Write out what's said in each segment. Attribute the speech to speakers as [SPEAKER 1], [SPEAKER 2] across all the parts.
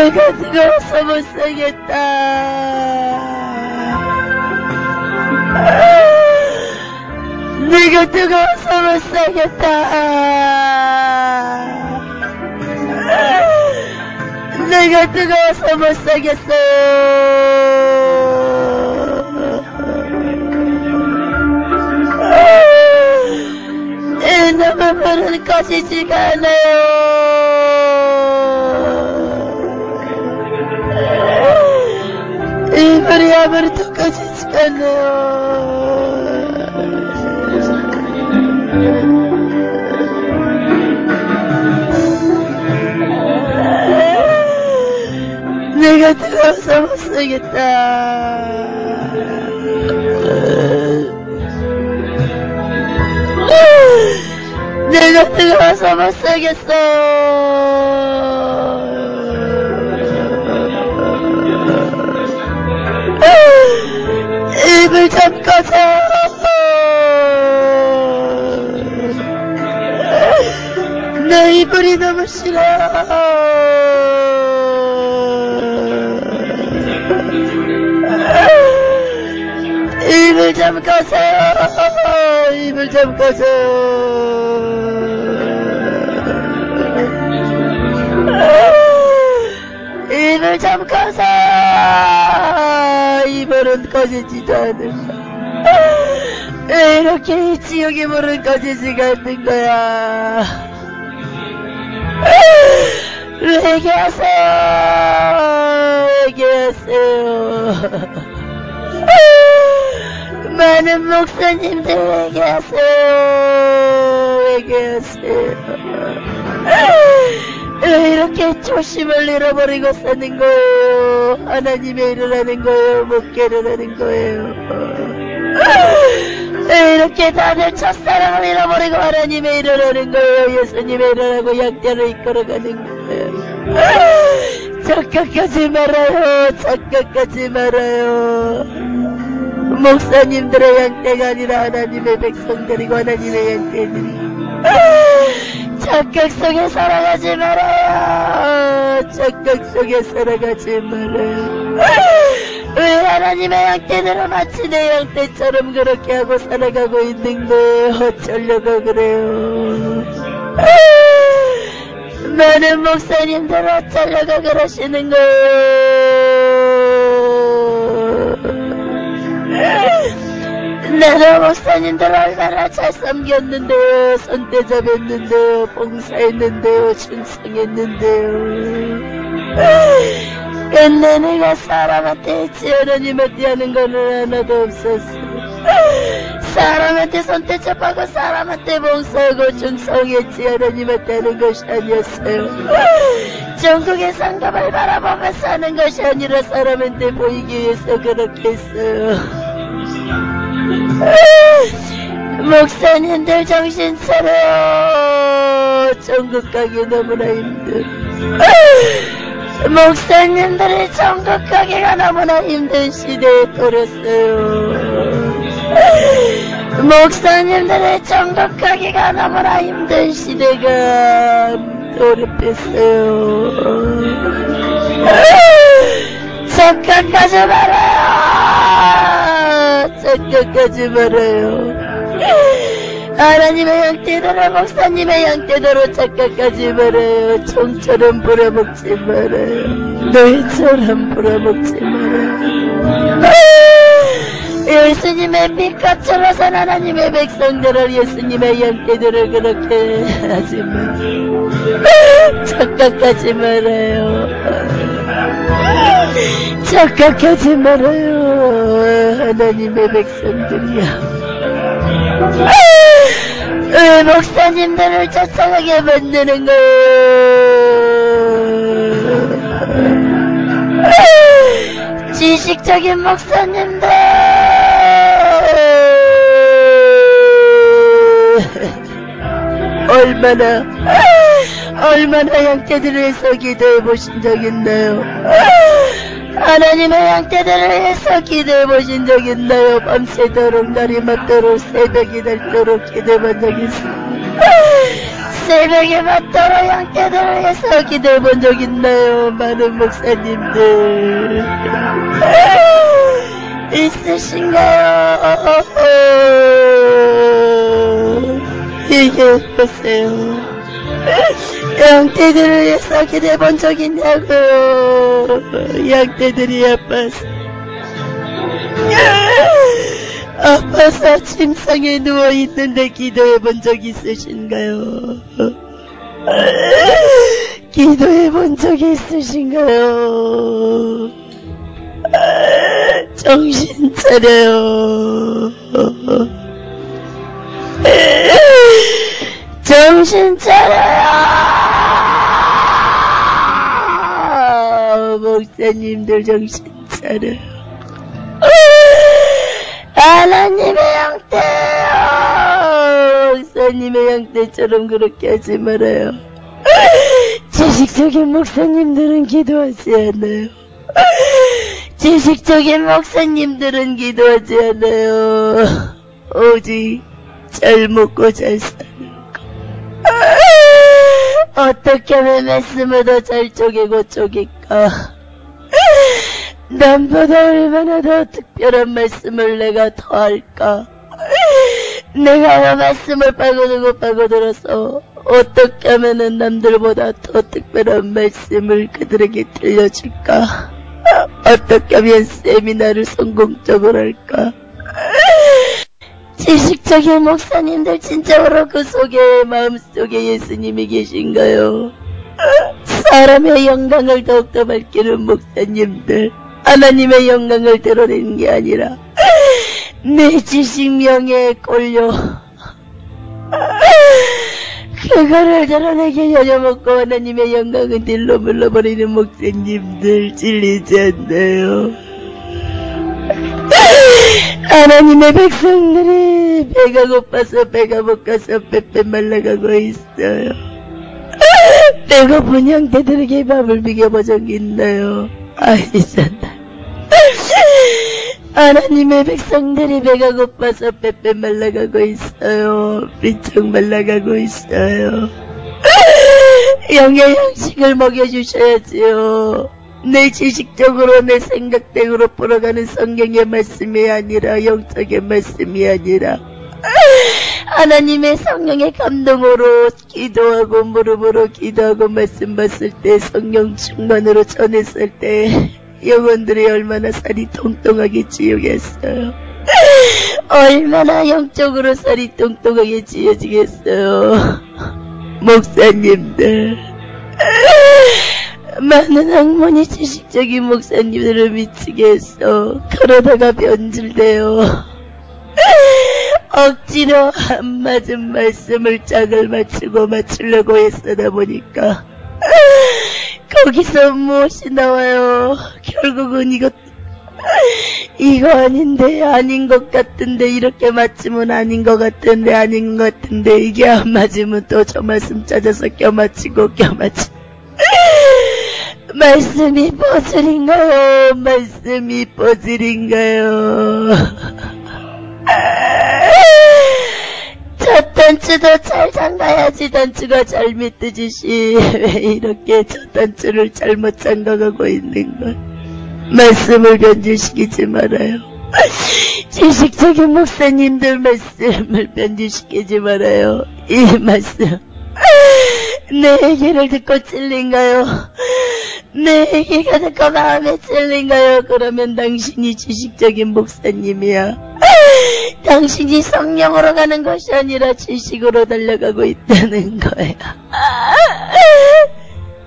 [SPEAKER 1] 내가 뜨거워서 못 살겠다. 내가 뜨거워서 못 살겠다. 내가 뜨거워서 못 살겠어. 너무 물은 꺼지지가 않아요. 이 물이 아무리도 꺼지지가 않아요. 내가 뜨거워서 못 살겠다. 내가 뜨거워서 못 살겠어. 입을 좀 꺼져. 내 이불이 너무 싫어. 입을 좀 꺼져. 입을 좀 꺼져. 입을 좀 꺼져. 이불은 꺼지지도 않는다. 왜 이렇게 이 지옥의 물은 꺼지지가 않는 거야. 회개하세요. 회개하세요. 많은 목사님들 회개하세요. 회개하세요. 왜 이렇게 초심을 잃어버리고 사는 거예요? 하나님의 일을 하는 거예요? 목회를 하는 거예요? 왜 이렇게 다들 첫사랑을 잃어버리고 하나님의 일을 하는 거예요? 예수님의 일을 하고 약자를 이끌어가는 거예요? 착각하지 말아요. 착각하지 말아요. 목사님들의 양떼가 아니라 하나님의 백성들이고 하나님의 양떼들이. 착각 속에 살아가지 말아요. 착각 속에 살아가지 말아요. 왜 하나님의 양떼들은 마치 내 양떼처럼 그렇게 하고 살아가고 있는 거예요? 어쩌려고 그래요? 많은 목사님들 어쩌려고 그러시는 거예요? 나도 목사님들 얼마나 잘 섬겼는데요. 손대접했는데요. 봉사했는데요. 충성했는데요. 근데 내가 사람한테 했지 하나님한테 하는 거는 하나도 없었어. 사람한테 손대접하고 사람한테 봉사하고 충성했지 하나님한테 하는 것이 아니었어요. 전국의 상담을 바라보면서 하는 것이 아니라 사람한테 보이기 위해서 그렇게 했어요. 목사님들 정신 차려요. 천국 가기 너무나 힘들어. 목사님들이 천국 가기가 너무나 힘든 시대에 떨었어요. 목사님들이 천국 가기가 너무나 힘든 시대가 어렵겠어요. 착각하지 말아요. 착각하지 말아요. 하나님의 양떼들을 목사님의 양떼대로 착각하지 말아요. 총처럼 부려먹지 말아요. 너희처럼 부려먹지 말아요. 예수님의 빛같이 산 하나님의 백성들을 예수님의 양떼들을 그렇게 하지 말아요. 착각하지 말아요. 착각하지 말아요. 하나님의 백성들이야. 왜 목사님들을 쫓아가게 만드는 거예요? 지식적인 목사님들 얼마나 양떼들을 위해서 기도해 보신 적 있나요? 하나님의 양떼들을 위해서 기도해 보신 적 있나요? 밤새도록 날이 맞도록 새벽이 닳도록 기도해 본 적 있어요. 새벽에 맞도록 양떼들을 위해서 기도해본 적 있나요? 많은 목사님들 있으신가요? 얘기해보세요. 양떼들을 위해서 기도해본 적 있냐고요? 양떼들이 아파서 침상에 누워있는데 기도해본 적 있으신가요? 기도해본 적 있으신가요? 정신 차려요. 정신 차려요. 목사님들 정신 차려요. 하나님의 양떼요. 목사님의 양떼처럼 그렇게 하지 말아요. 지식적인 목사님들은 기도하지 않아요. 지식적인 목사님들은 기도하지 않아요. 오직 잘 먹고 잘 사는 거. 어떻게 하면 말씀을 더 잘 쪼개고 쪼갤까? 남보다 얼마나 더 특별한 말씀을 내가 더 할까? 내가 말씀을 빠고들어서 어떻게 하면은 남들보다 더 특별한 말씀을 그들에게 들려줄까? 어떻게 하면 세미나를 성공적으로 할까? 지식적인 목사님들 진짜로 그 속에 마음속에 예수님이 계신가요? 사람의 영광을 더욱더 밝히는 목사님들, 하나님의 영광을 드러내는 게 아니라 내 지식명예에 꼴려 그거를 드러내게 여겨먹고 하나님의 영광은 딜로 물러버리는 목사님들 질리지 않나요? 하나님의 백성들이 배가 고파서 배가 못 가서 빼빼 말라가고 있어요. 배고픈 형제들에게 밥을 비벼본 적이 있나요? 아니잖아. 하나님의 백성들이 배가 고파서 빼빼 말라가고 있어요. 삐쩍 말라가고 있어요. 영의 양식을 먹여주셔야지요. 내 지식적으로 내 생각대로 풀어가는 성경의 말씀이 아니라 영적인 말씀이 아니라 하나님의 성령의 감동으로 기도하고 무릎으로 기도하고 말씀 봤을 때 성령 충만으로 전했을 때 영혼들이 얼마나 살이 통통하게 찌우겠어요. 얼마나 영적으로 살이 통통하게 찌어지겠어요. 목사님들, 많은 학문이 지식적인 목사님들을 미치게 했어. 그러다가 변질돼요. 억지로 안 맞은 말씀을 짝을 맞추려고 애쓰다 보니까 거기서 무엇이 나와요? 결국은 이거 아닌데 아닌 것 같은데 이렇게 맞추면 아닌 것 같은데 아닌 것 같은데 이게 안 맞으면 또 저 말씀 찾아서 껴맞추고 말씀이 퍼즐인가요? 말씀이 퍼즐인가요? 첫 단추도 잘 잠가야지 단추가 잘 믿듯이 왜 이렇게 첫 단추를 잘못 잠가가고 있는 걸. 말씀을 변질시키지 말아요. 지식적인 목사님들 말씀을 변질시키지 말아요. 이 말씀 내 얘기를 듣고 찔린가요? 내 얘기가 듣고 마음에 찔린가요? 그러면 당신이 지식적인 목사님이야. 당신이 성령으로 가는 것이 아니라 지식으로 달려가고 있다는 거야.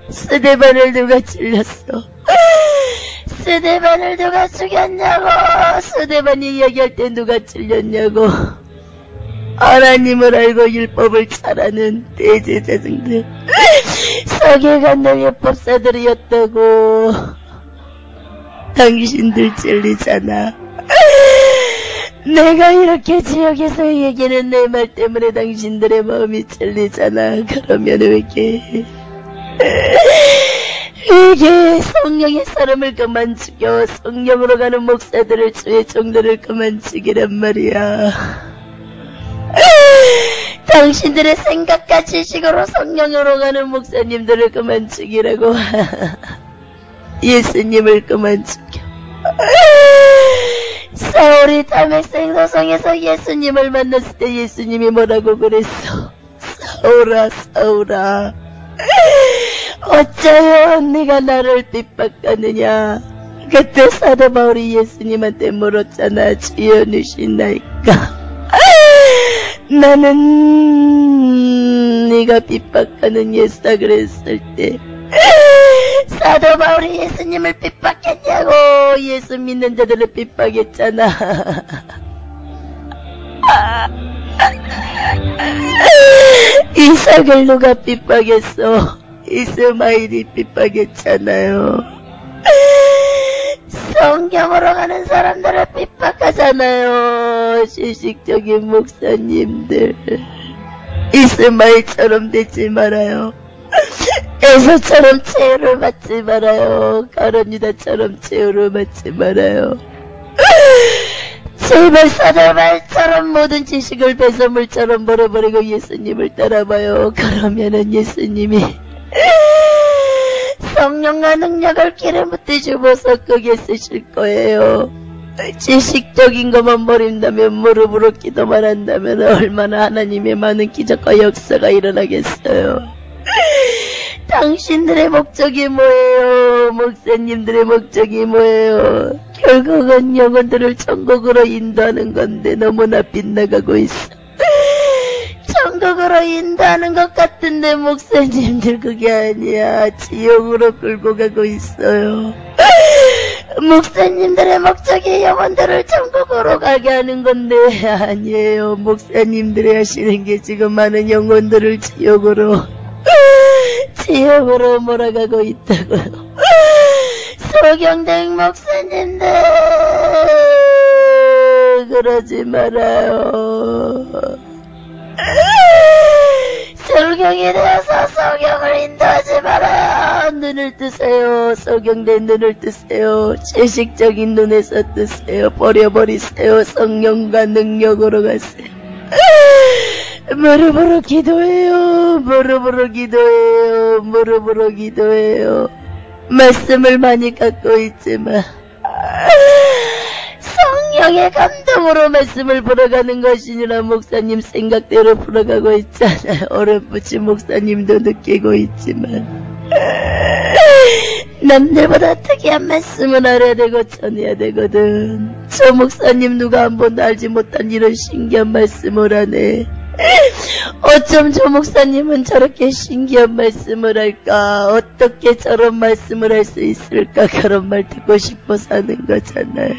[SPEAKER 1] 스데반을 누가 찔렸어? 스데반을 누가 죽였냐고? 스데반이 얘기할 때 누가 찔렸냐고? 하나님을 알고 율법을 잘하는 대제사장들, 서기관들 율법사들이었다고. 당신들 찔리잖아. 내가 이렇게 지역에서 얘기하는 내 말 때문에 당신들의 마음이 찔리잖아. 그러면 왜 이게 성령의 사람을 그만 죽여 성령으로 가는 목사들을 주의 종들을 그만 죽이란 말이야. 당신들의 생각과 지식으로 성령으로 가는 목사님들을 그만 죽이라고. 예수님을 그만 죽여. 사울이 다메섹 도성에서 예수님을 만났을 때 예수님이 뭐라고 그랬어? 사울아, 사울아, 어쩌여 네가 나를 핍박하느냐? 그때 사도 바울이 예수님한테 물었잖아. 주여 누시나이까? 나는 네가 핍박하는 예수다 그랬을 때 사도 바울이 예수님을 핍박했냐고. 예수 믿는 자들을 핍박했잖아. 이삭을 누가 핍박했어? 이스마일이 핍박했잖아요. 성경으로 가는 사람들을 핍박하잖아요. 시식적인 목사님들. 이스마일처럼 되지 말아요. 에서처럼 최후를 맞지 말아요. 가룟유다처럼 최후를 맞지 말아요. 제발 사들말처럼 모든 지식을 배설물처럼 버려버리고 예수님을 따라봐요. 그러면은 예수님이 성령과 능력을 기름붓게 주셔서 거기에 쓰실 거예요. 지식적인 것만 버린다면, 무릎으로 기도만 한다면 얼마나 하나님의 많은 기적과 역사가 일어나겠어요. 당신들의 목적이 뭐예요? 목사님들의 목적이 뭐예요? 결국은 영혼들을 천국으로 인도하는 건데 너무나 빗나가고 있어. 천국으로 인도하는 것 같은데 목사님들 그게 아니야. 지옥으로 끌고 가고 있어요. 목사님들의 목적이 영혼들을 천국으로 가게 하는 건데 아니에요. 목사님들이 하시는 게 지금 많은 영혼들을 지옥으로 몰아가고 있다고요. 소경된 목사님들 그러지 말아요. 소경이 되어서 소경을 인도하지 말아요. 눈을 뜨세요. 소경된 눈을 뜨세요. 지식적인 눈에서 뜨세요. 버려버리세요. 성령과 능력으로 가세요. 무릎으로 기도해요. 무릎으로 기도해요. 무릎으로 기도해요. 말씀을 많이 갖고 있지만 성령의 감동으로 말씀을 풀어가는 것이니라. 목사님 생각대로 풀어가고 있잖아요. 어렴풋이 목사님도 느끼고 있지만 남들보다 특이한 말씀을 알아야 되고 전해야 되거든. 저 목사님 누가 한 번도 알지 못한 이런 신기한 말씀을 하네. 어쩜 저 목사님은 저렇게 신기한 말씀을 할까? 어떻게 저런 말씀을 할 수 있을까? 그런 말 듣고 싶어서 하는 거잖아요.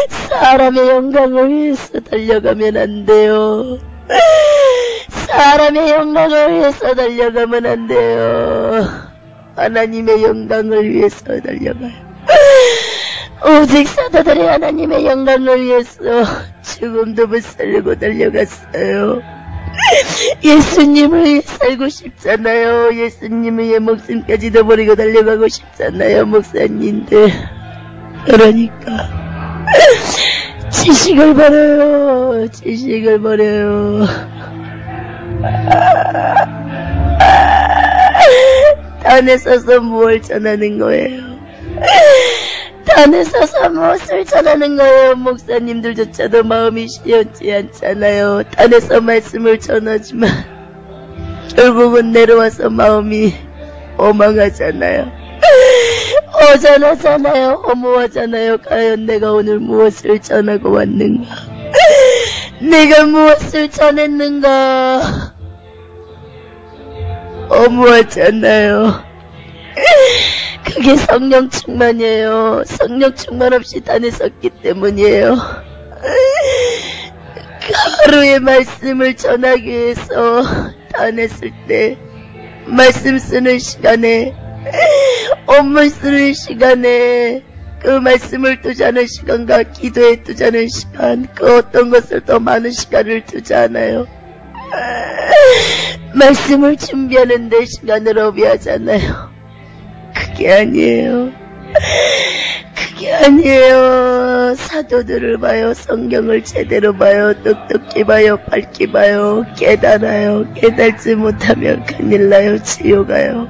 [SPEAKER 1] 사람의 영광을 위해서 달려가면 안 돼요. 사람의 영광을 위해서 달려가면 안 돼요. 하나님의 영광을 위해서 달려가요. 오직 사도들이 하나님의 영광을 위해서 죽음도 못살리고 달려갔어요. 예수님을 위해 살고 싶잖아요. 예수님을 위해 목숨까지도 버리고 달려가고 싶잖아요. 목사님들. 그러니까 지식을 버려요. 지식을 버려요. 단에 서서 무엇을 전하는 거예요? 단에 서서 무엇을 전하는 거예요? 목사님들조차도 마음이 시원치 않잖아요. 단에서 말씀을 전하지만 결국은 내려와서 마음이 오망하잖아요. 허전하잖아요. 허무하잖아요. 과연 내가 오늘 무엇을 전하고 왔는가? 내가 무엇을 전했는가? 허무하잖아요. 그게 성령 충만이에요. 성령 충만 없이 단에 섰기 때문이에요. 하루의 말씀을 전하기 위해서 단에 쓸 때 말씀 쓰는 시간에 업무 쓰는 시간에 그 말씀을 투자하는 시간과 기도에 투자하는 시간, 그 어떤 것을 더 많은 시간을 투자하나요? 말씀을 준비하는 데 시간을 허비하잖아요. 그게 아니에요. 그게 아니에요. 사도들을 봐요. 성경을 제대로 봐요. 똑똑히 봐요. 밝히 봐요. 깨달아요. 깨달지 못하면 큰일 나요. 지옥 가요.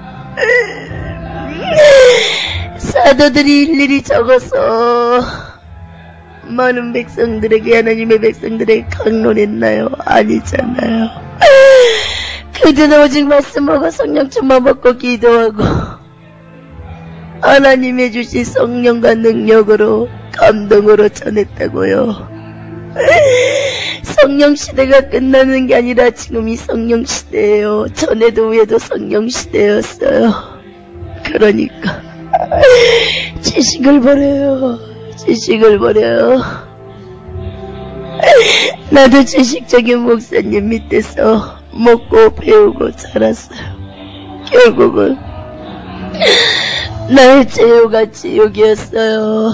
[SPEAKER 1] 사도들이 일일이 적어서 많은 백성들에게, 하나님의 백성들에게 강론했나요? 아니잖아요. 그들은 오직 말씀 먹고 성령 충만 먹고 기도하고 하나님의 주신 성령과 능력으로, 감동으로 전했다고요. 성령 시대가 끝나는 게 아니라 지금이 성령 시대예요. 전에도 후에도 성령 시대였어요. 그러니까 지식을 버려요. 지식을 버려요. 나도 지식적인 목사님 밑에서 먹고 배우고 자랐어요. 결국은 나의 제요가 지옥이었어요.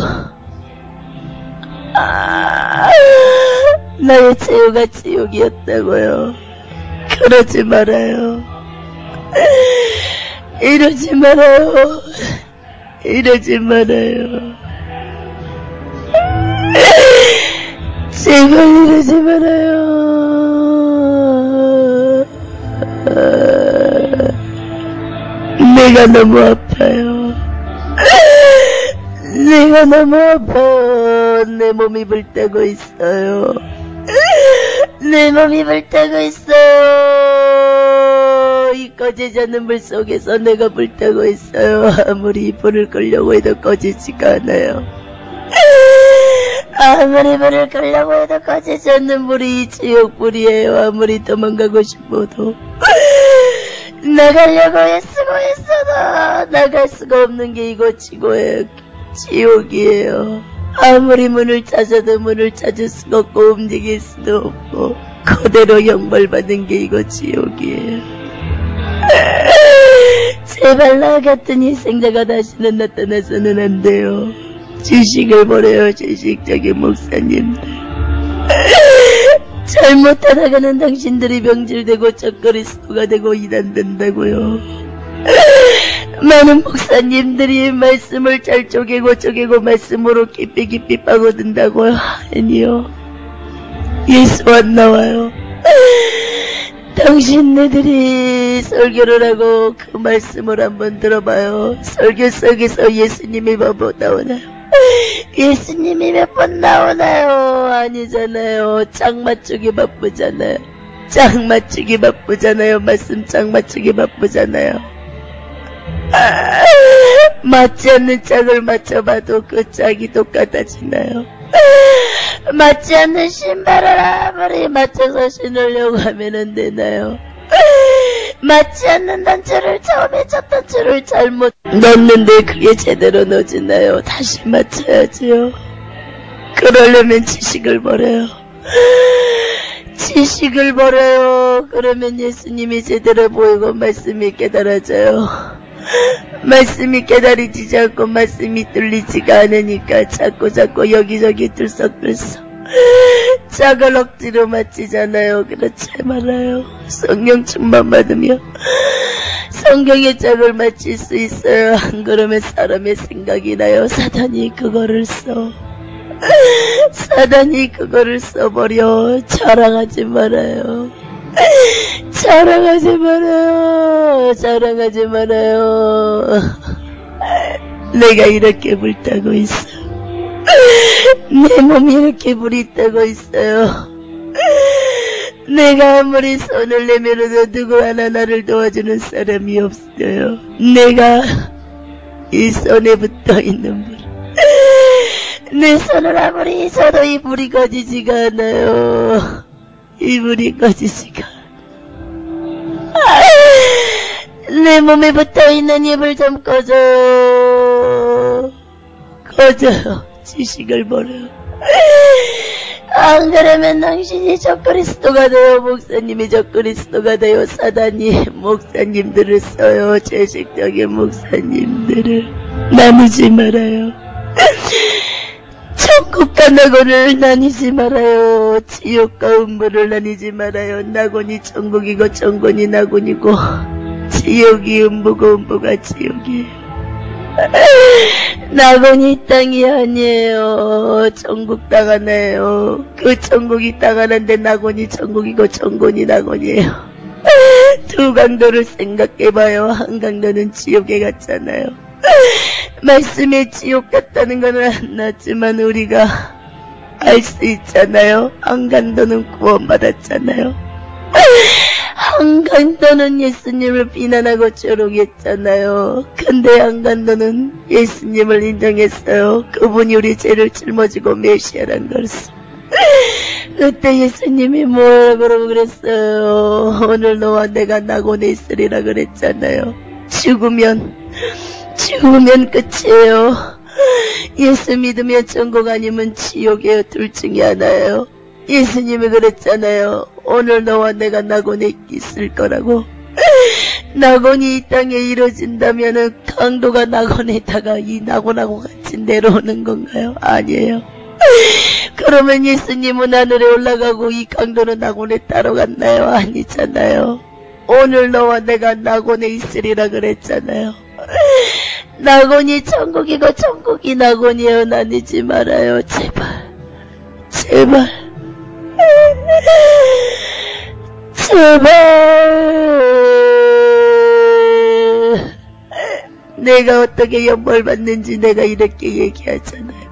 [SPEAKER 1] 나의 제요가 지옥이었다고요. 그러지 말아요. 이러지 말아요. 이러지 말아요. 제발 이러지 말아요. 내가 너무 아파요. 내가 너무 아파요. 내 몸이 불타고 있어요. 내 몸이 불타고 있어요. 이 꺼지지 않는 물 속에서 내가 불타고 있어요. 아무리 불을 끌려고 해도 꺼지지가 않아요. 아무리 불을 끌려고 해도 꺼지지 않는 물이 지옥불이에요. 아무리 도망가고 싶어도 나가려고 애쓰고 있어도 나갈 수가 없는 게 이거 지옥이에요. 아무리 문을 찾아도 문을 찾을 수가 없고 움직일 수도 없고 그대로 형벌받는 게 이거 지옥이에요. 제발 나 같은 희생자가 다시는 나타나서는 안 돼요. 지식을 버려요. 지식적인 목사님들. 잘못하다가는 당신들이 병질되고 적그리스도가 되고 이단된다고요. 많은 목사님들이 말씀을 잘 쪼개고 말씀으로 깊이 빠고든다고요. 아니요. 예수 안 나와요. 당신네들이 설교를 하고 그 말씀을 한번 들어봐요. 설교 속에서 예수님이 몇 번 나오나요? 예수님이 몇 번 나오나요? 아니잖아요. 짝 맞추기 바쁘잖아요. 짝 맞추기 바쁘잖아요. 말씀 짝 맞추기 바쁘잖아요. 맞지 않는 짝을 맞춰봐도 그 짝이 똑같아지나요? 맞지 않는 신발을 아무리 맞춰서 신으려고 하면 안 되나요? 맞지 않는 단추를 처음에 첫 단추를 잘못 넣었는데 그게 제대로 넣어지나요? 다시 맞춰야지요. 그러려면 지식을 버려요. 지식을 버려요. 그러면 예수님이 제대로 보이고 말씀이 깨달아져요. 말씀이 깨달아지지 않고 말씀이 뚫리지가 않으니까 자꾸 여기저기 들썩들썩 짝을 억지로 맞히잖아요. 그렇지 말아요. 성령 충만 받으며 성경의 짝을 맞힐 수 있어요. 안 그러면 사람의 생각이 나요. 사단이 그거를 써버려. 자랑하지 말아요. 자랑하지 말아요. 내가 이렇게 불타고 있어. 내 몸이 이렇게 불이 타고 있어요. 내가 아무리 손을 내밀어도 누구 하나 나를 도와주는 사람이 없어요. 내가 이 손에 붙어있는 불, 내 손을 아무리 쳐도 이 불이 꺼지지가 않아요. 이 불이 꺼지지가 내 몸에 붙어있는 이 불 좀 꺼져요. 지식을 버려요. 안 그러면 당신이 적그리스도가 돼요. 목사님이 적그리스도가 돼요. 사단이 목사님들을 써요. 죄식적인 목사님들을. 나누지 말아요. 천국과 낙원을 나뉘지 말아요. 지옥과 음부를 나뉘지 말아요. 낙원이 천국이고 천국이 낙원이고 지옥이 음부고 음부가 지옥이에요. 낙원이 이 땅이 아니에요. 천국 땅 하나예요. 그 천국이 땅 하나인데 낙원이 천국이고 천군이 낙원이에요. 두 강도를 생각해봐요. 한 강도는 지옥에 갔잖아요. 말씀에 지옥 같다는 건 안 났지만 우리가 알 수 있잖아요. 한 강도는 구원받았잖아요. 한 강도는 예수님을 비난하고 조롱했잖아요. 근데 한 강도는 예수님을 인정했어요. 그분이 우리 죄를 짊어지고 메시아란 것을. 그때 예수님이 뭐라고 그랬어요? 오늘 너와 내가 낙원에 있으리라 그랬잖아요. 죽으면 끝이에요. 예수 믿으면 천국 아니면 지옥이에요. 둘 중에 하나예요. 예수님이 그랬잖아요. 오늘 너와 내가 낙원에 있을 거라고. 낙원이 이 땅에 이루어진다면은 강도가 낙원에다가 이 낙원하고 같이 내려오는 건가요? 아니에요. 그러면 예수님은 하늘에 올라가고 이 강도는 낙원에 따라갔나요? 아니잖아요. 오늘 너와 내가 낙원에 있으리라 그랬잖아요. 낙원이 천국이고 천국이 낙원이에요. 나뉘지 말아요. 제발. 내가 어떻게 연벌 받는지 내가 이렇게 얘기하잖아요.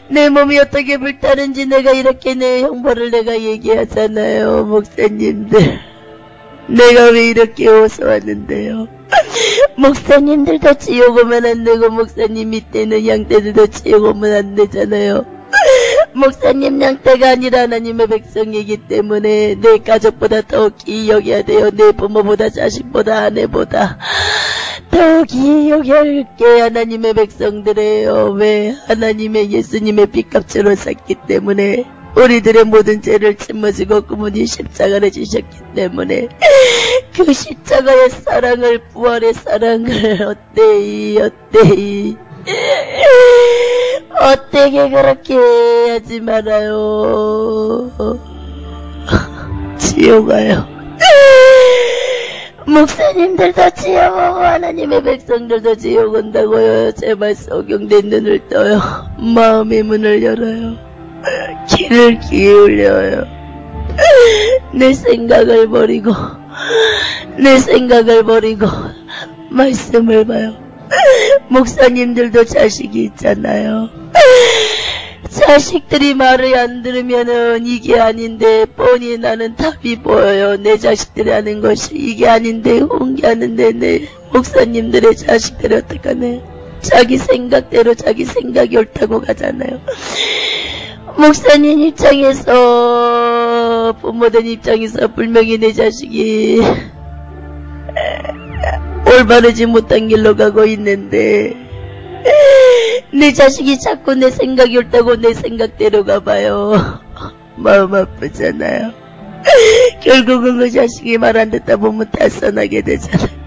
[SPEAKER 1] 내 몸이 어떻게 불타는지 내가 이렇게 내 형벌을 내가 얘기하잖아요. 목사님들, 내가 왜 이렇게 호소하는데요? 목사님들도 지옥 오면 안 되고 목사님 밑에는 양떼들도 지옥 오면 안 되잖아요. 목사님 양떼가 아니라 하나님의 백성이기 때문에 내 가족보다 더 귀히 여겨야 돼요. 내 부모보다 자식보다 아내보다 더 귀히 여길 게 하나님의 백성들이에요. 왜? 하나님의 예수님의 핏값으로 샀기 때문에 우리들의 모든 죄를 짊어지고 그분이 십자가를 지셨기 때문에 그 십자가의 사랑을, 부활의 사랑을 어때게 그렇게 하지 말아요. 지옥 가요. 목사님들도 지옥 오고 하나님의 백성들도 지옥 온다고요. 제발 소경된 눈을 떠요. 마음의 문을 열어요. 귀를 기울여요. 내 생각을 버리고 말씀을 봐요. 목사님들도 자식이 있잖아요. 자식들이 말을 안 들으면은 이게 아닌데 뻔히 나는 답이 보여요. 내 자식들이 하는 것이 이게 아닌데 홍기하는데 내 목사님들의 자식들이 어떡하네. 자기 생각대로 자기 생각이 옳다고 가잖아요. 목사님 입장에서, 부모된 입장에서 분명히 내 자식이 올바르지 못한 길로 가고 있는데 내 자식이 자꾸 내 생각이 옳다고 내 생각대로 가봐요. 마음 아프잖아요. 결국은 그 자식이 말 안 듣다 보면 탈선하게 되잖아요.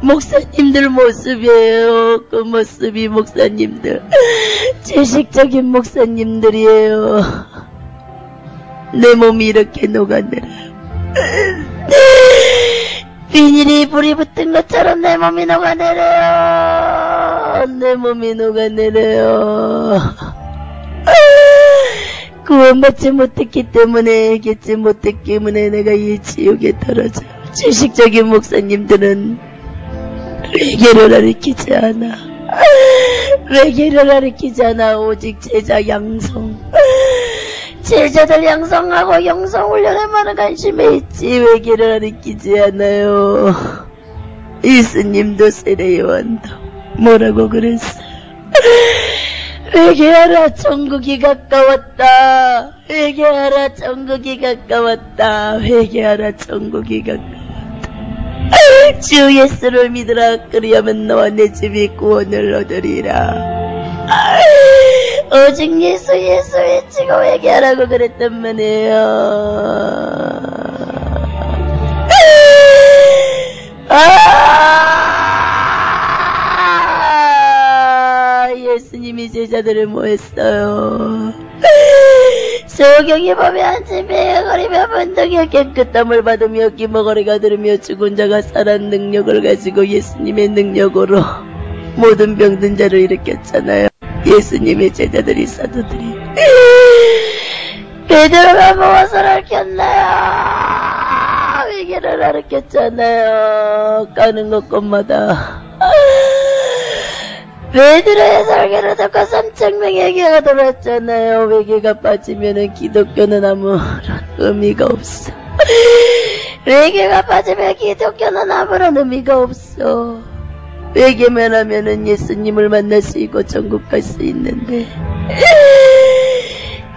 [SPEAKER 1] 목사님들 모습이에요. 그 모습이 목사님들, 지식적인 목사님들이에요. 내 몸이 이렇게 녹아내려요. 비닐이 불이 붙은 것처럼 내 몸이 녹아내려요. 내 몸이 녹아내려요. 구원받지 못했기 때문에, 깨지 못했기 때문에 내가 이 지옥에 떨어져요. 지식적인 목사님들은 회개를 가르치지 않아. 회개를 가르치지 않아. 오직 제자 양성. 제자들 양성하고 영성 훈련에만 관심에 있지 회개를 가르치지 않아요. 예수님도 세례요한도 뭐라고 그랬어요? 회개하라, 천국이 가까웠다. 회개하라, 천국이 가까웠다. 회개하라, 천국이 가까웠다. 주 예수를 믿으라. 그리하면 너와 내 집이 구원을 얻으리라. 오직 예수 외치고 회개하라고 그랬단 말이에요. 예수님이 제자들을 모했어요. 성경에 보면 집에 거리며 번덕에 깨끗함을 받으며 기머거리가 들으며 죽은 자가 살아난 능력을 가지고 예수님의 능력으로 모든 병든 자를 일으켰잖아요. 예수님의 제자들이 사도들이. 베드로가 무엇을 알켰나요? 회개를 알켰잖아요. 가는 곳곳마다 베드로의 설교를 듣고 3,000명에게 돌았잖아요. 회개가 빠지면은 기독교는 아무런 의미가 없어. 회개가 빠지면 기독교는 아무런 의미가 없어. 회개만 하면은 예수님을 만날 수 있고 천국 갈 수 있는데,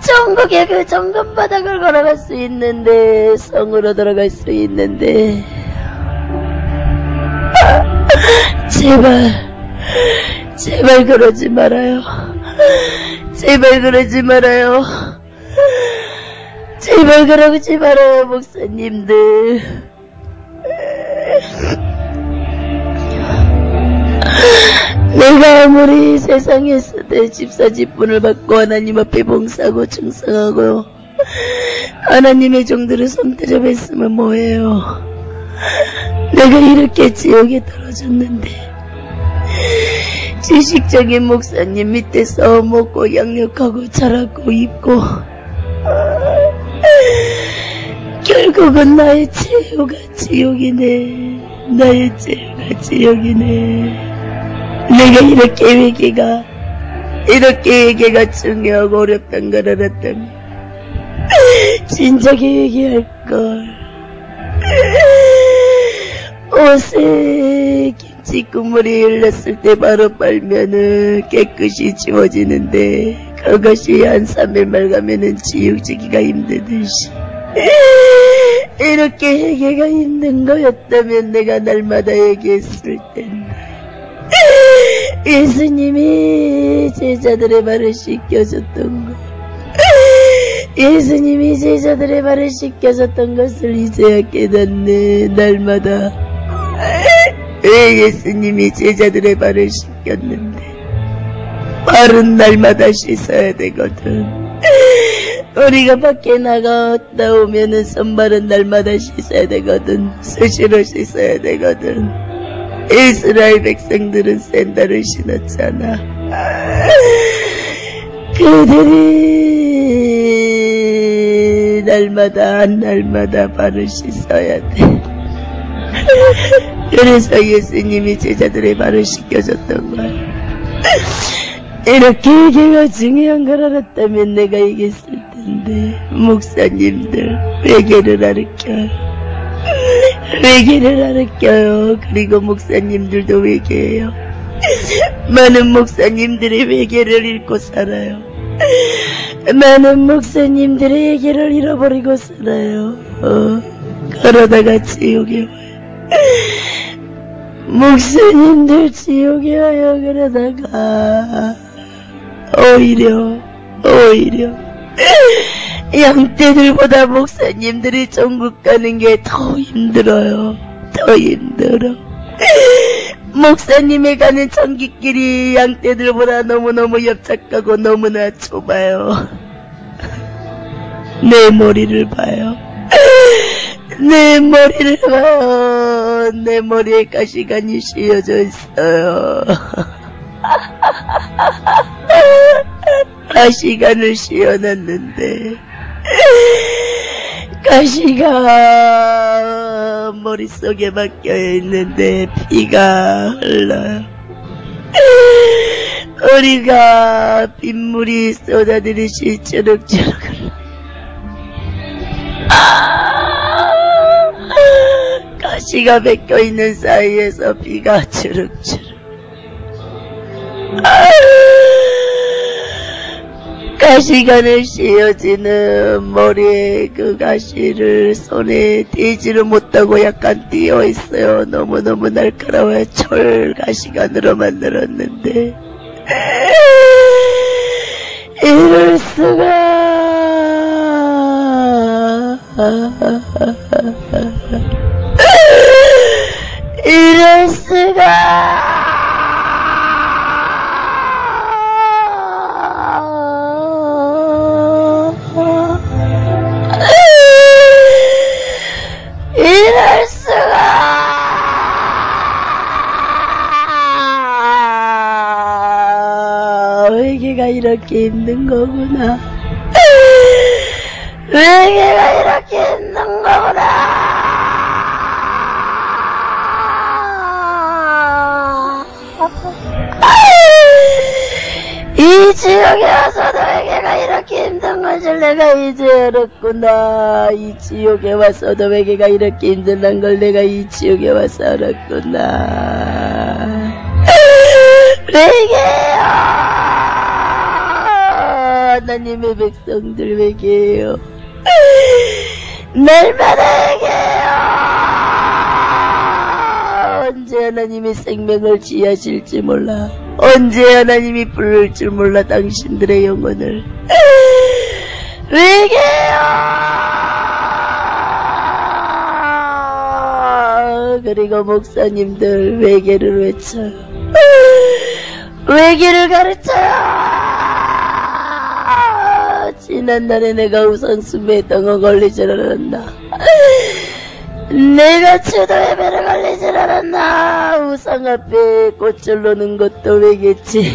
[SPEAKER 1] 천국의 그 정금 바닥을 걸어갈 수 있는데, 성으로 들어갈 수 있는데, 제발 그러지 말아요. 제발 그러지 말아요. 제발 그러지 말아요, 목사님들. 내가 아무리 세상에서 내 집사직분을 받고 하나님 앞에 봉사하고 충성하고 하나님의 종들을 손대접했으면 뭐해요. 내가 이렇게 지옥에 떨어졌는데 지식적인 목사님 밑에서 먹고 양육하고 자라고 입고 결국은 나의 죄가 지옥이네. 나의 죄가 지옥이네. 내가 이렇게 회개가 중요하고 어렵단 걸 알았다면 진작에 회개할걸. 옷에 김치 국물이 흘렀을 때 바로 빨면은 깨끗이 지워지는데 그것이 한 3일 맑으면은 지우지기가 힘들듯이 이렇게 회개가 힘든 거였다면 내가 날마다 회개했을 텐데 예수님이 제자들의 말을 씻겨줬던 것, 예수님이 제자들의 말을 씻겨줬던 것을 이제야 깨닫네. 날마다 왜 예수님이 제자들의 발을 씻겼는데 발은 날마다 씻어야 되거든. 우리가 밖에 나갔다 오면은 손발은 날마다 씻어야 되거든. 수시로 씻어야 되거든. 이스라엘 백성들은 샌들을 신었잖아. 그들이 날마다 발을 씻어야 돼. 그래서 예수님이 제자들의 발을 씻겨줬던 거야. 이렇게 회개가 중요한 걸 알았다면 내가 이겼을 텐데. 목사님들 회개를 알려요. 그리고 목사님들도 회개해요. 많은 목사님들이 회개를 잃고 살아요. 많은 목사님들이 회개를 잃어버리고 살아요. 그러다가 지옥에 와요. 목사님들 지옥에 와요. 그러다가 오히려 양떼들보다 목사님들이 천국 가는 게 더 힘들어요. 더 힘들어. 목사님이 가는 천국길이 양떼들보다 너무너무 엽작하고 너무나 좁아요. 내 머리를 봐요. 내 머리에 가시관이 씌어져 있어요. 가시관을 씌워놨는데 가시가 머릿속에 박혀있는데 피가 흘러요. 우리가 빗물이 쏟아지듯이 주룩주룩 흘러요. 가시가 박혀있는 사이에서 피가 주룩주룩. 가시관을 씌어지는 머리에 그 가시를 손에 떼지를 못하고 약간 띄어있어요. 너무너무 날카로워요. 철 가시관으로 만들었는데 이럴 수가. 이럴 수가. 이럴 수가. 외계가 이렇게 힘든 거구나. 외계가 이렇게 힘든 거구나. 이 지옥에 와서도 외계가 이렇게 힘든 것을 내가 이제 알았구나. 이 지옥에 와서도 외계가 이렇게 힘든 걸 내가 이 지옥에 와서 알았구나. 외계요. 하나님의 백성들 외계요. 날마다 외계요. 언제 하나님이 생명을 지하실지 몰라. 언제 하나님이 부를 줄 몰라. 당신들의 영혼을 외계요. 그리고 목사님들 외계를 외쳐요. 외계를 가르쳐요. 지난날에 내가 우상숭배에 덩어 걸리질 않았나. 내가 주도 예배를 걸리질 않았나. 우상 앞에 꽃을 놓는 것도 외겠지.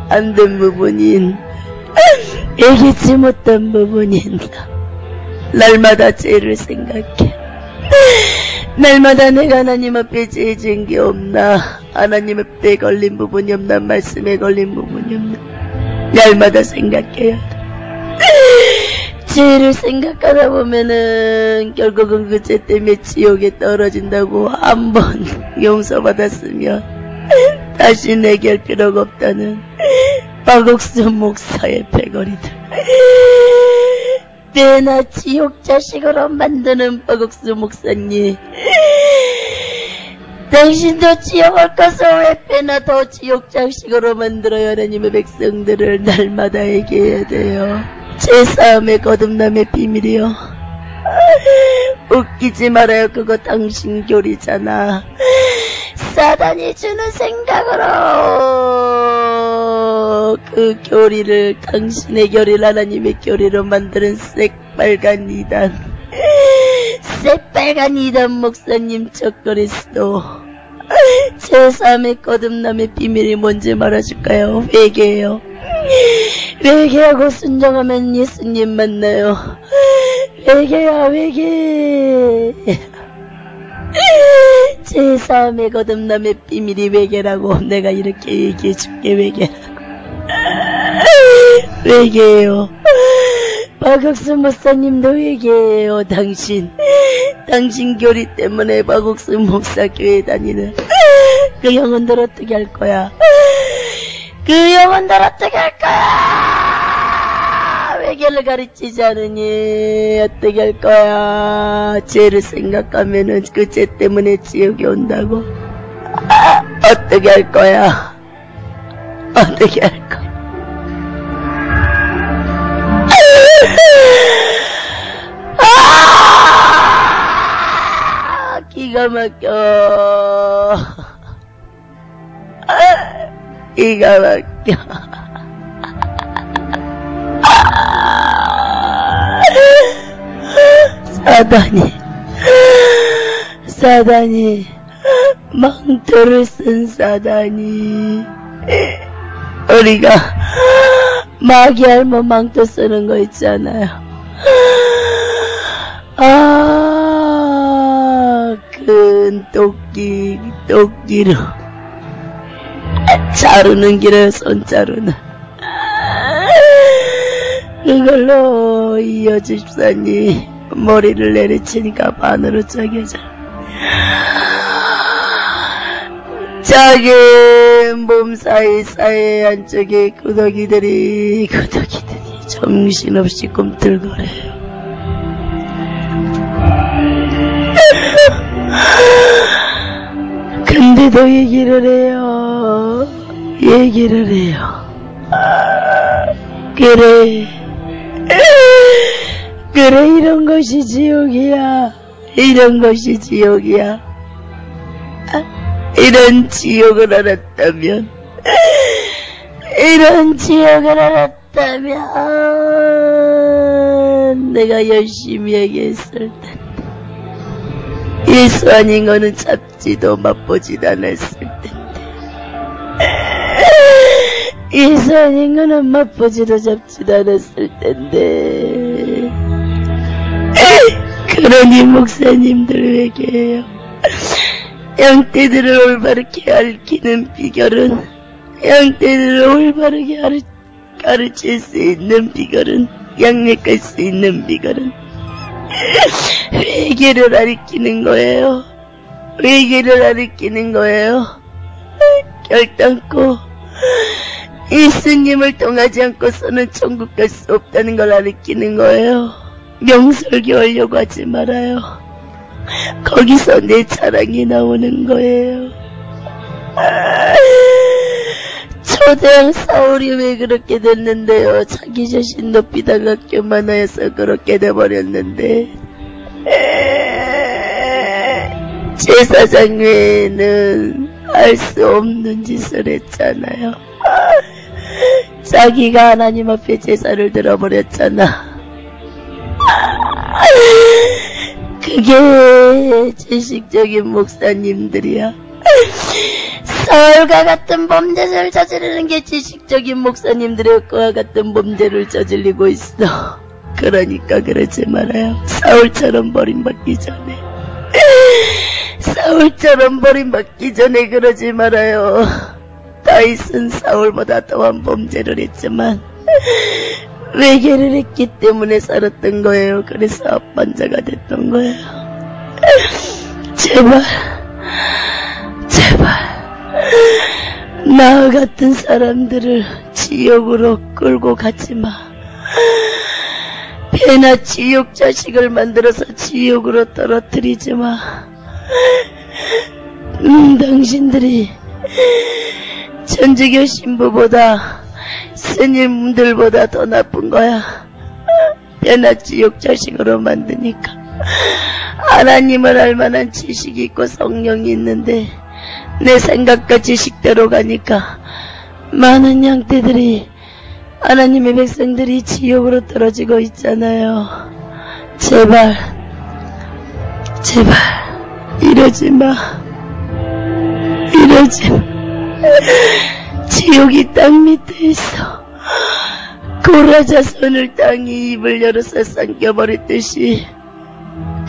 [SPEAKER 1] 안 된 부분인, 외겠지 못한 부분인. 날마다 죄를 생각해. 날마다 내가 하나님 앞에 죄 지은 게 없나. 하나님 앞에 걸린 부분이 없나. 말씀에 걸린 부분이 없나. 날마다 생각해야 돼. 죄를 생각하다 보면은 결국은 그 죄 때문에 지옥에 떨어진다고. 한번 용서받았으면 다시 내게 할 필요가 없다는 박옥순 목사의 패거리들. 꽤나 지옥 자식으로 만드는 박옥순 목사님. 당신도 지옥 올 것을 왜 꽤나 더 지옥 자식으로 만들어야 하나님의 백성들을 날마다 얘기해야 돼요. 제 싸움의 거듭남의 비밀이요. 웃기지 말아요. 그거 당신 교리잖아. 사단이 주는 생각으로 그 교리를, 당신의 교리를 하나님의 교리로 만드는 새빨간 이단, 새빨간 이단 목사님 척거리스도. 제 삶의 거듭남의 비밀이 뭔지 말해줄까요? 회개예요. 회개하고 순종하면 예수님 만나요. 회개야 회개. 제 삶의 거듭남의 비밀이 회개라고. 내가 이렇게 얘기해줄게. 회개라고. 회개예요. 박옥순 목사님도 회개예요. 당신 교리 때문에 박옥순 목사 교회 다니는 그 영혼들 어떻게 할 거야? 그 영혼들 어떻게 할 거야? 회개를 가르치지 않으니 어떻게 할 거야? 죄를 생각하면은 그 죄 때문에 지옥에 온다고. 어떻게 할 거야? 어떻게 할 거야? 기가 막혀. 기가 막혀. 사단이 망토를 쓴 사단이, 우리가 마귀 알면 망토 쓰는 거 있잖아요. 큰 토끼로 자르는 길에 손자루는 그걸로 이어 집사님 머리를 내리치니까 반으로 쪼개져. 자기 몸 사이사이 안쪽에 구더기들이 정신없이 꿈틀거려요. 근데도 얘기를 해요. 그래 이런 것이 지옥이야. 이런 지옥을 알았다면 내가 열심히 얘기했을 텐데. 예수 아닌 거는 잡지도 맛보지도 않았을 텐데. 이상한 인간은 맛보지도 잡지도 않았을 텐데. 그러니 목사님들 회개해요. 양떼들을 올바르게 알기는 비결은, 양떼들을 올바르게 가르칠 수 있는 비결은, 양육할 수 있는 비결은 회개를 가르치는 거예요. 회개를 가르치는 거예요. 결단코 예수님을 통하지 않고서는 천국 갈 수 없다는 걸 가르치는 거예요. 명설교 하려고 하지 말아요. 거기서 내 자랑이 나오는 거예요. 초대왕 사울이 왜 그렇게 됐는데요? 자기 자신 높이다가 교만하여서 그렇게 돼버렸는데, 제사장 외에는 할 수 없는 짓을 했잖아요. 자기가 하나님 앞에 제사를 들어버렸잖아. 그게 지식적인 목사님들이야. 사울과 같은 범죄를 저지르는 게 지식적인 목사님들의 그와 같은 범죄를 저질리고 있어. 그러니까 그러지 말아요. 사울처럼 버림받기 전에. 사울처럼 버림받기 전에 그러지 말아요. 다윗은 사울보다 더한 범죄를 했지만 회개를 했기 때문에 살았던 거예요. 그래서 앞반자가 됐던 거예요. 제발 나 같은 사람들을 지옥으로 끌고 가지마. 배나 지옥 자식을 만들어서 지옥으로 떨어뜨리지마. 당신들이 천주교 신부보다 스님들보다 더 나쁜 거야. 배나 지옥 자식으로 만드니까. 하나님을 알 만한 지식이 있고 성령이 있는데 내 생각과 지식대로 가니까 많은 양떼들이, 하나님의 백성들이 지옥으로 떨어지고 있잖아요. 제발 이러지 마. 지옥이 땅 밑에 있어. 고라자손을 땅이 입을 열어서 삼켜버렸듯이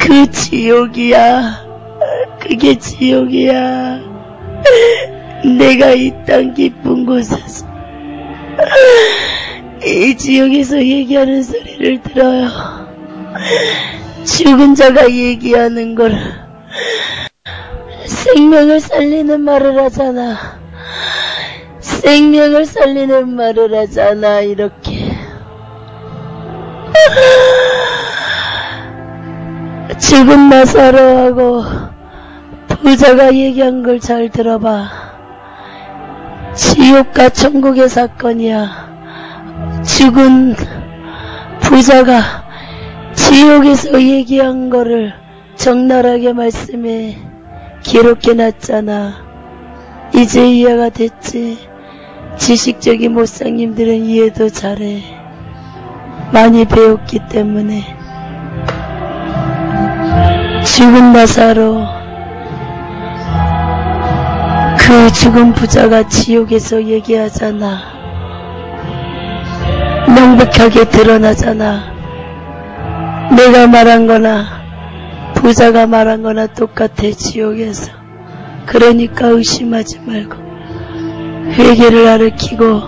[SPEAKER 1] 그 지옥이야. 그게 지옥이야. 내가 이 땅 깊은 곳에서 이 지옥에서 얘기하는 소리를 들어요. 죽은 자가 얘기하는 걸 생명을 살리는 말을 하잖아. 생명을 살리는 말을 하잖아. 이렇게 죽은 나사로하고 부자가 얘기한 걸 잘 들어봐. 지옥과 천국의 사건이야. 죽은 부자가 지옥에서 얘기한 거를 적나라하게 말씀해 기록해놨잖아. 이제 이해가 됐지? 지식적인 목사님들은 이해도 잘해. 많이 배웠기 때문에. 죽은 나사로, 그 죽은 부자가 지옥에서 얘기하잖아. 명백하게 드러나잖아. 내가 말한 거나 부자가 말한 거나 똑같아. 지옥에서. 그러니까 의심하지 말고 회개를 가르치고,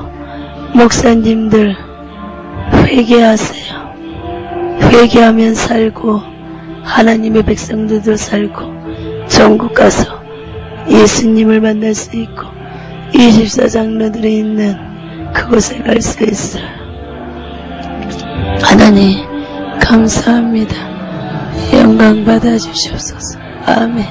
[SPEAKER 1] 목사님들 회개하세요. 회개하면 살고 하나님의 백성들도 살고 천국 가서 예수님을 만날 수 있고 24장로들이 있는 그곳에 갈 수 있어요. 하나님 감사합니다. 영광 받아주시옵소서. 아멘.